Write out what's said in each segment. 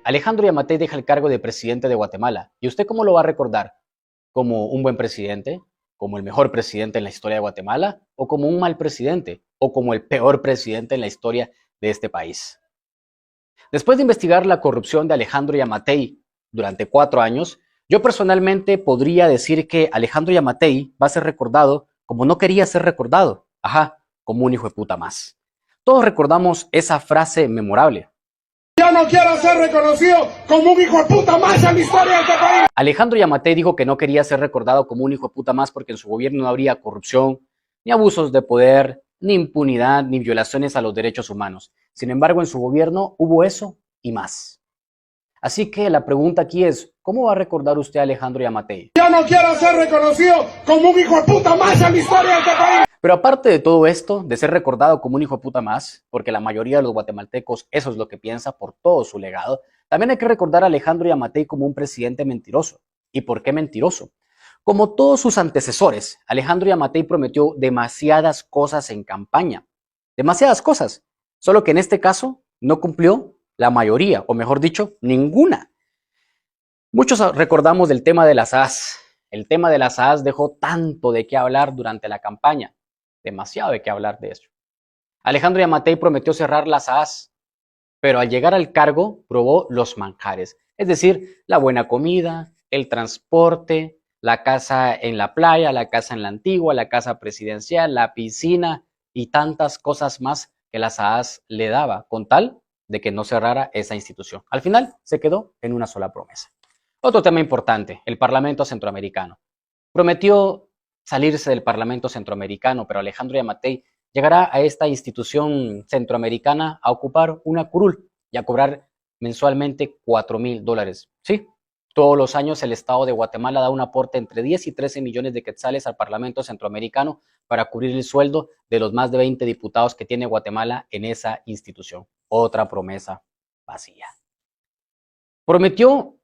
Alejandro Yamatei deja el cargo de presidente de Guatemala. ¿Y usted cómo lo va a recordar? ¿Como un buen presidente? ¿Como el mejor presidente en la historia de Guatemala? ¿O como un mal presidente? ¿O como el peor presidente en la historia de este país? Después de investigar la corrupción de Alejandro Yamatei durante 4 años, yo personalmente podría decir que Alejandro Yamatei va a ser recordado como no quería ser recordado. Ajá, como un hijo de puta más. Todos recordamos esa frase memorable. Yo no quiero ser reconocido como un hijo de puta más en la historia de este país. Alejandro Yamatei dijo que no quería ser recordado como un hijo de puta más porque en su gobierno no habría corrupción, ni abusos de poder, ni impunidad, ni violaciones a los derechos humanos. Sin embargo, en su gobierno hubo eso y más. Así que la pregunta aquí es, ¿cómo va a recordar usted a Alejandro Yamatei? Yo no quiero ser reconocido como un hijo de puta más en la historia de este país. Pero aparte de todo esto, de ser recordado como un hijo de puta más, porque la mayoría de los guatemaltecos eso es lo que piensa por todo su legado, también hay que recordar a Alejandro Yamatei como un presidente mentiroso. ¿Y por qué mentiroso? Como todos sus antecesores, Alejandro Yamatei prometió demasiadas cosas en campaña. Demasiadas cosas. Solo que en este caso no cumplió la mayoría, o mejor dicho, ninguna. Muchos recordamos del tema de las AAS. El tema de las AAS dejó tanto de qué hablar durante la campaña. Demasiado de qué hablar de eso. Alejandro Yamatei prometió cerrar las AAS, pero al llegar al cargo probó los manjares. Es decir, la buena comida, el transporte, la casa en la playa, la casa en la antigua, la casa presidencial, la piscina y tantas cosas más que las AAS le daba, con tal de que no cerrara esa institución. Al final se quedó en una sola promesa. Otro tema importante, el Parlamento Centroamericano. Prometió salirse del Parlamento Centroamericano, pero Alejandro Yamatei llegará a esta institución centroamericana a ocupar una curul y a cobrar mensualmente $4,000. Sí, todos los años el Estado de Guatemala da un aporte entre 10 y 13 millones de quetzales al Parlamento Centroamericano para cubrir el sueldo de los más de 20 diputados que tiene Guatemala en esa institución. Otra promesa vacía. Prometió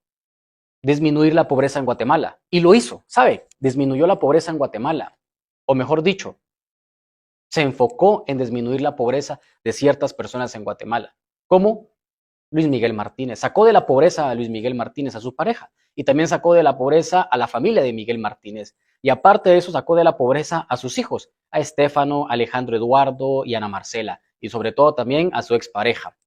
disminuir la pobreza en Guatemala. Y lo hizo, ¿sabe? Disminuyó la pobreza en Guatemala. O mejor dicho, se enfocó en disminuir la pobreza de ciertas personas en Guatemala, como Luis Miguel Martínez. Sacó de la pobreza a Luis Miguel Martínez, a su pareja, y también sacó de la pobreza a la familia de Miguel Martínez. Y aparte de eso, sacó de la pobreza a sus hijos, a Estefano, Alejandro Eduardo y Ana Marcela, y sobre todo también a su expareja.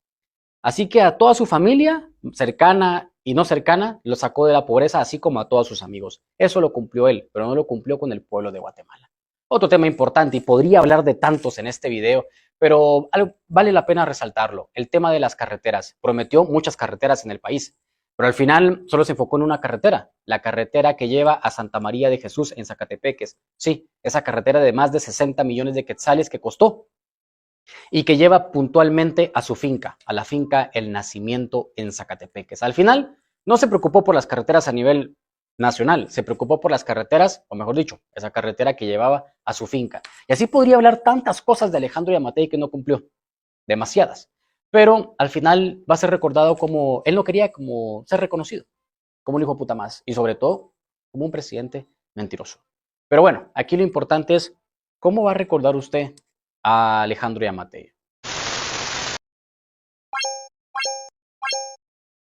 Así que a toda su familia, cercana y no cercana, lo sacó de la pobreza, así como a todos sus amigos. Eso lo cumplió él, pero no lo cumplió con el pueblo de Guatemala. Otro tema importante, y podría hablar de tantos en este video, pero vale la pena resaltarlo, el tema de las carreteras. Prometió muchas carreteras en el país, pero al final solo se enfocó en una carretera, la carretera que lleva a Santa María de Jesús en Zacatepeques. Sí, esa carretera de más de 60 millones de quetzales que costó y que lleva puntualmente a su finca, a la finca El Nacimiento en Zacatepeques. Al final, no se preocupó por las carreteras a nivel nacional, se preocupó por las carreteras, o mejor dicho, esa carretera que llevaba a su finca. Y así podría hablar tantas cosas de Alejandro Yamatei que no cumplió, demasiadas. Pero al final va a ser recordado como, él no quería como ser reconocido, como un hijo de puta más, y sobre todo, como un presidente mentiroso. Pero bueno, aquí lo importante es, ¿cómo va a recordar usted a Alejandro Yamatei?